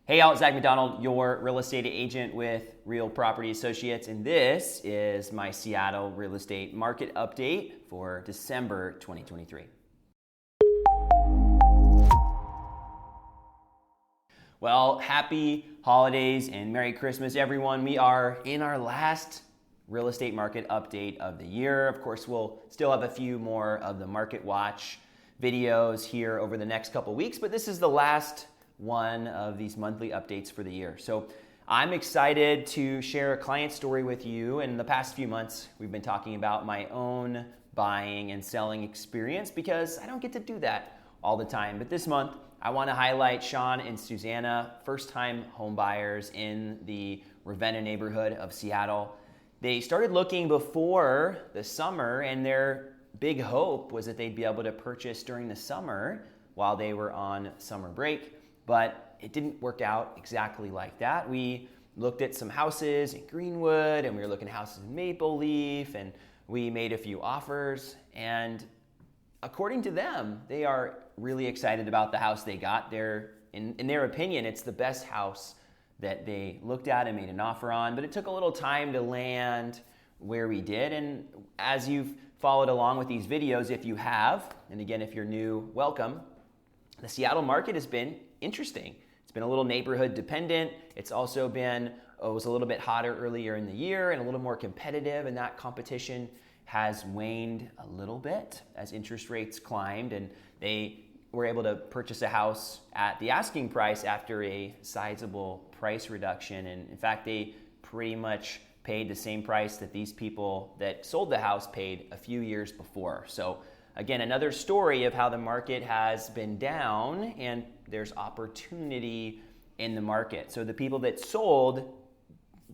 Hey, y'all, it's Zach McDonald, your real estate agent with Real Property Associates, and this is my Seattle real estate market update for December 2023. Well, happy holidays and Merry Christmas, everyone. We are in our last real estate market update of the year. Of course, we'll still have a few more of the Market Watch videos here over the next couple weeks, but this is the last one of these monthly updates for the year. So I'm excited to share a client story with you. In the past few months, we've been talking about my own buying and selling experience because I don't get to do that all the time. But this month, I want to highlight Sean and Susanna, first-time home buyers in the Ravenna neighborhood of Seattle. They started looking before the summer, and their big hope was that they'd be able to purchase during the summer while they were on summer break. But it didn't work out exactly like that. We looked at some houses in Greenwood, and we were looking at houses in Maple Leaf, and we made a few offers. And according to them, they are really excited about the house they got. In their opinion, it's the best house that they looked at and made an offer on. But it took a little time to land where we did. And as you've followed along with these videos, if you have, and again, if you're new, welcome. The Seattle market has been interesting. It's been a little neighborhood dependent. It's also been, it was a little bit hotter earlier in the year and a little more competitive, and that competition has waned a little bit as interest rates climbed, and they were able to purchase a house at the asking price after a sizable price reduction. And in fact, they pretty much paid the same price that these people that sold the house paid a few years before. So again, another story of how the market has been down and there's opportunity in the market. So the people that sold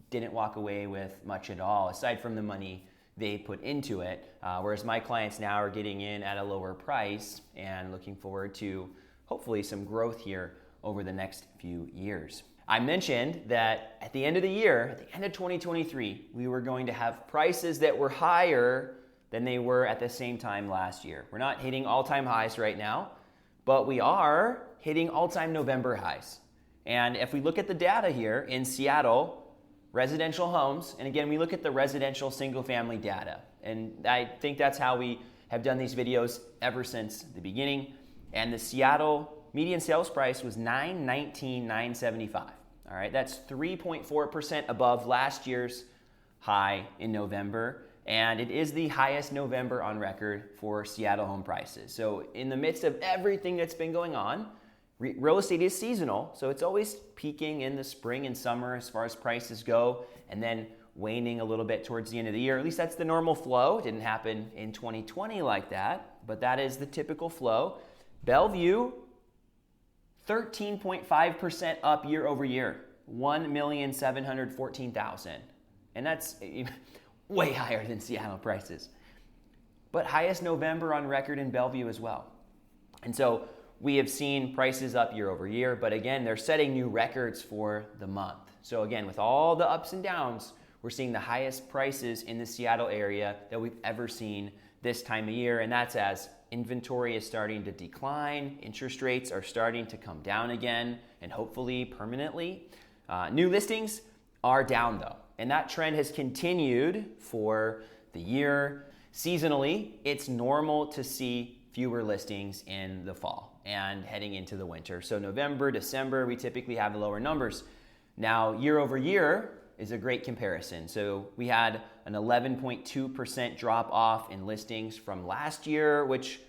didn't walk away with much at all, aside from the money they put into it, whereas my clients now are getting in at a lower price and looking forward to hopefully some growth here over the next few years. I mentioned that at the end of the year, at the end of 2023, we were going to have prices that were higher than they were at the same time last year. We're not hitting all-time highs right now, but we are hitting all-time November highs. And if we look at the data here in Seattle, residential homes, and again, we look at the residential single-family data, and I think that's how we have done these videos ever since the beginning. And the Seattle median sales price was $919,975. All right, that's 3.4% above last year's high in November. And it is the highest November on record for Seattle home prices. So in the midst of everything that's been going on, real estate is seasonal, so it's always peaking in the spring and summer as far as prices go, and then waning a little bit towards the end of the year. At least that's the normal flow. It didn't happen in 2020 like that, but that is the typical flow. Bellevue, 13.5% up year over year, 1,714,000. And that's way higher than Seattle prices. But highest November on record in Bellevue as well. And so we have seen prices up year over year, but again, they're setting new records for the month. So again, with all the ups and downs, we're seeing the highest prices in the Seattle area that we've ever seen this time of year, and that's as inventory is starting to decline, interest rates are starting to come down again, and hopefully permanently. New listings are down though, and that trend has continued for the year. Seasonally, it's normal to see fewer listings in the fall and heading into the winter. So November, December, we typically have lower numbers. Now, year over year is a great comparison. So we had an 11.2% drop off in listings from last year, which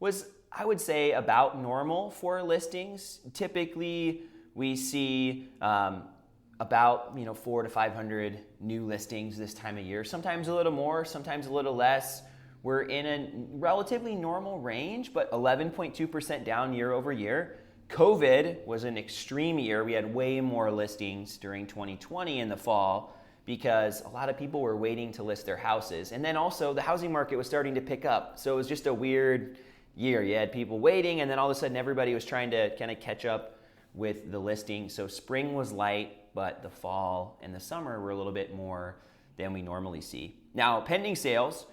was, I would say, about normal for listings. Typically, we see about 400 to 500 new listings this time of year. Sometimes a little more, sometimes a little less. We're in a relatively normal range, but 11.2% down year over year. COVID was an extreme year. We had way more listings during 2020 in the fall because a lot of people were waiting to list their houses. And then also the housing market was starting to pick up. So it was just a weird year. You had people waiting, and then all of a sudden everybody was trying to kind of catch up with the listing. So spring was light, but the fall and the summer were a little bit more than we normally see. Now, pending sales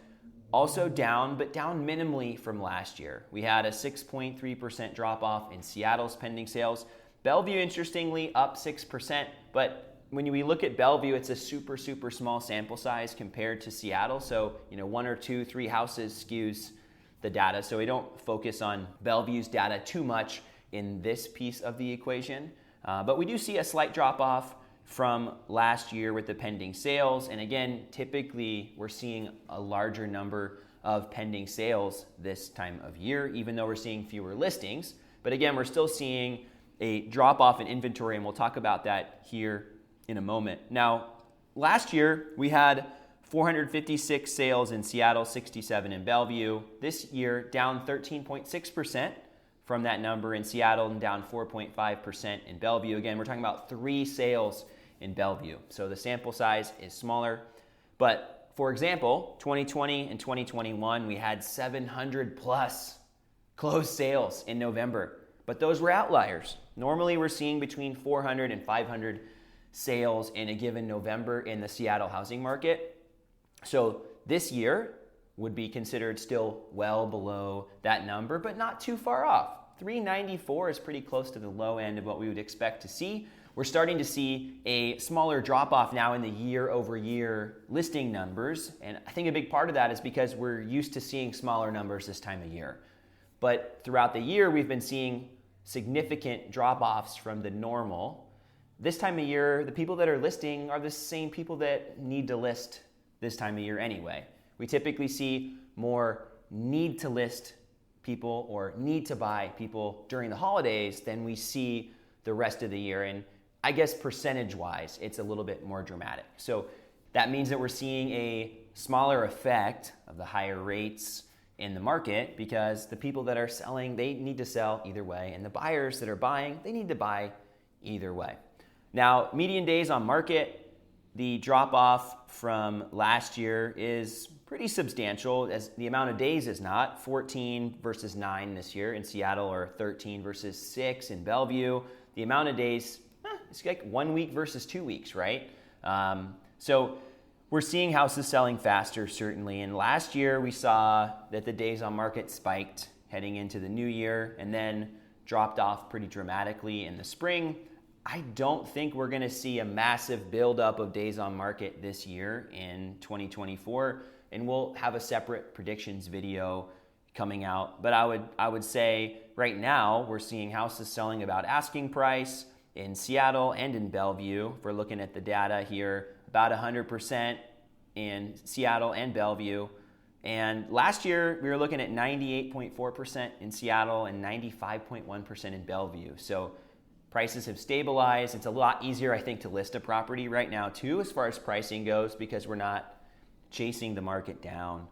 also down, but down minimally from last year. We had a 6.3% drop off in Seattle's pending sales, Bellevue, interestingly, up 6%, but when we look at Bellevue, it's a super small sample size compared to Seattle. So, one or two, three houses skews the data. So we don't focus on Bellevue's data too much in this piece of the equation. But we do see a slight drop off from last year with the pending sales. And again, typically we're seeing a larger number of pending sales this time of year, even though we're seeing fewer listings. But again, we're still seeing a drop off in inventory, and we'll talk about that here in a moment. Now, last year we had 456 sales in Seattle, 67 in Bellevue. This year, down 13.6% from that number in Seattle and down 4.5% in Bellevue. Again, we're talking about 3 sales in Bellevue. So the sample size is smaller. But for example, 2020 and 2021, we had 700 plus closed sales in November. But those were outliers. Normally, we're seeing between 400 and 500 sales in a given November in the Seattle housing market. So this year would be considered still well below that number, but not too far off. 394 is pretty close to the low end of what we would expect to see. We're starting to see a smaller drop-off now in the year-over-year listing numbers, and I think a big part of that is because we're used to seeing smaller numbers this time of year. But throughout the year, we've been seeing significant drop-offs from the normal. This time of year, the people that are listing are the same people that need to list this time of year anyway. We typically see more need to list people or need to buy people during the holidays than we see the rest of the year. And I guess percentage-wise, it's a little bit more dramatic. So that means that we're seeing a smaller effect of the higher rates in the market because the people that are selling, they need to sell either way. And the buyers that are buying, they need to buy either way. Now, median days on market, the drop-off from last year is pretty substantial, as the amount of days is not. 14 versus 9 this year in Seattle, or 13 versus 6 in Bellevue. The amount of days, it's like 1 week versus 2 weeks, right? So we're seeing houses selling faster, certainly. And last year, we saw that the days on market spiked heading into the new year and then dropped off pretty dramatically in the spring. I don't think we're going to see a massive buildup of days on market this year in 2024, and we'll have a separate predictions video coming out. But I would say right now we're seeing houses selling about asking price in Seattle and in Bellevue. If we're looking at the data here, about 100% in Seattle and Bellevue. And last year we were looking at 98.4% in Seattle and 95.1% in Bellevue. So prices have stabilized. It's a lot easier, I think, to list a property right now, too, as far as pricing goes, because we're not chasing the market down.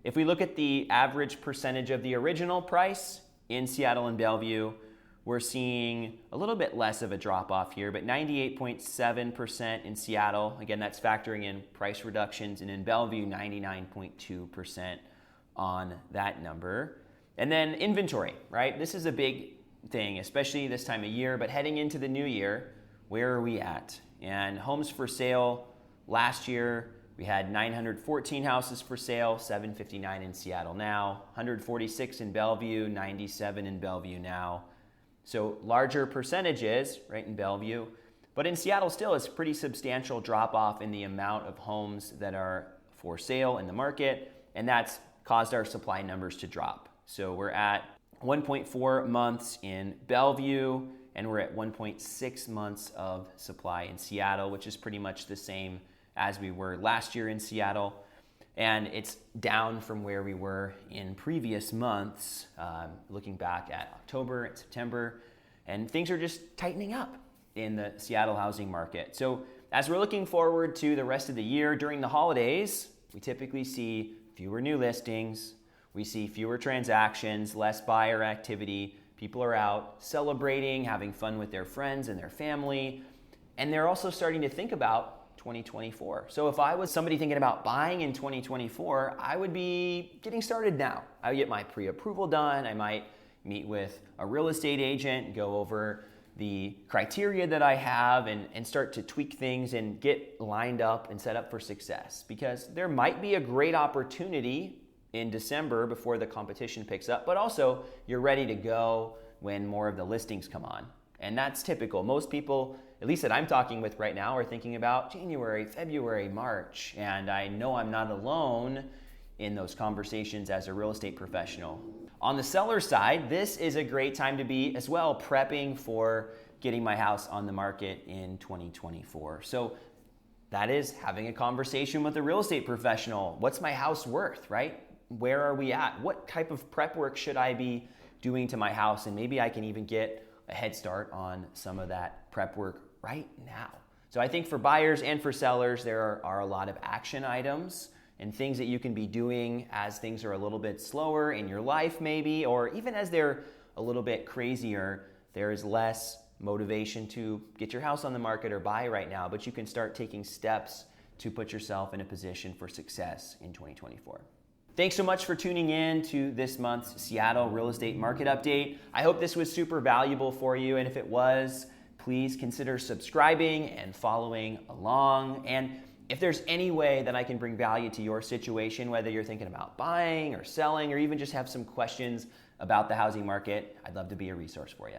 If we look at the average percentage of the original price in Seattle and Bellevue, we're seeing a little bit less of a drop-off here, but 98.7% in Seattle. Again, that's factoring in price reductions, and in Bellevue, 99.2% on that number. And then inventory, right? This is a big thing, especially this time of year, but heading into the new year, where are we at? And homes for sale, last year we had 914 houses for sale, 759 in Seattle now, 146 in Bellevue, 97 in Bellevue now. So larger percentages, right, in Bellevue, but in Seattle still it's pretty substantial drop off in the amount of homes that are for sale in the market, and that's caused our supply numbers to drop. So we're at 1.4 months in Bellevue, and we're at 1.6 months of supply in Seattle, which is pretty much the same as we were last year in Seattle. And it's down from where we were in previous months, looking back at October and September, and things are just tightening up in the Seattle housing market. So as we're looking forward to the rest of the year during the holidays, we typically see fewer new listings. We see fewer transactions, less buyer activity. People are out celebrating, having fun with their friends and their family, and they're also starting to think about 2024. So if I was somebody thinking about buying in 2024, I would be getting started now. I would get my pre-approval done. I might meet with a real estate agent, go over the criteria that I have and start to tweak things and get lined up and set up for success, because there might be a great opportunity in December before the competition picks up, but also you're ready to go when more of the listings come on. And that's typical. Most people, at least that I'm talking with right now, are thinking about January, February, March. And I know I'm not alone in those conversations as a real estate professional. On the seller side, this is a great time to be as well prepping for getting my house on the market in 2024. So that is having a conversation with a real estate professional. What's my house worth, right? Where are we at? What type of prep work should I be doing to my house? And maybe I can even get a head start on some of that prep work right now. So I think for buyers and for sellers, there are a lot of action items and things that you can be doing as things are a little bit slower in your life maybe, or even as they're a little bit crazier, there is less motivation to get your house on the market or buy right now, but you can start taking steps to put yourself in a position for success in 2024. Thanks so much for tuning in to this month's Seattle Real Estate Market Update. I hope this was super valuable for you, and if it was, please consider subscribing and following along. And if there's any way that I can bring value to your situation, whether you're thinking about buying or selling, or even just have some questions about the housing market, I'd love to be a resource for you.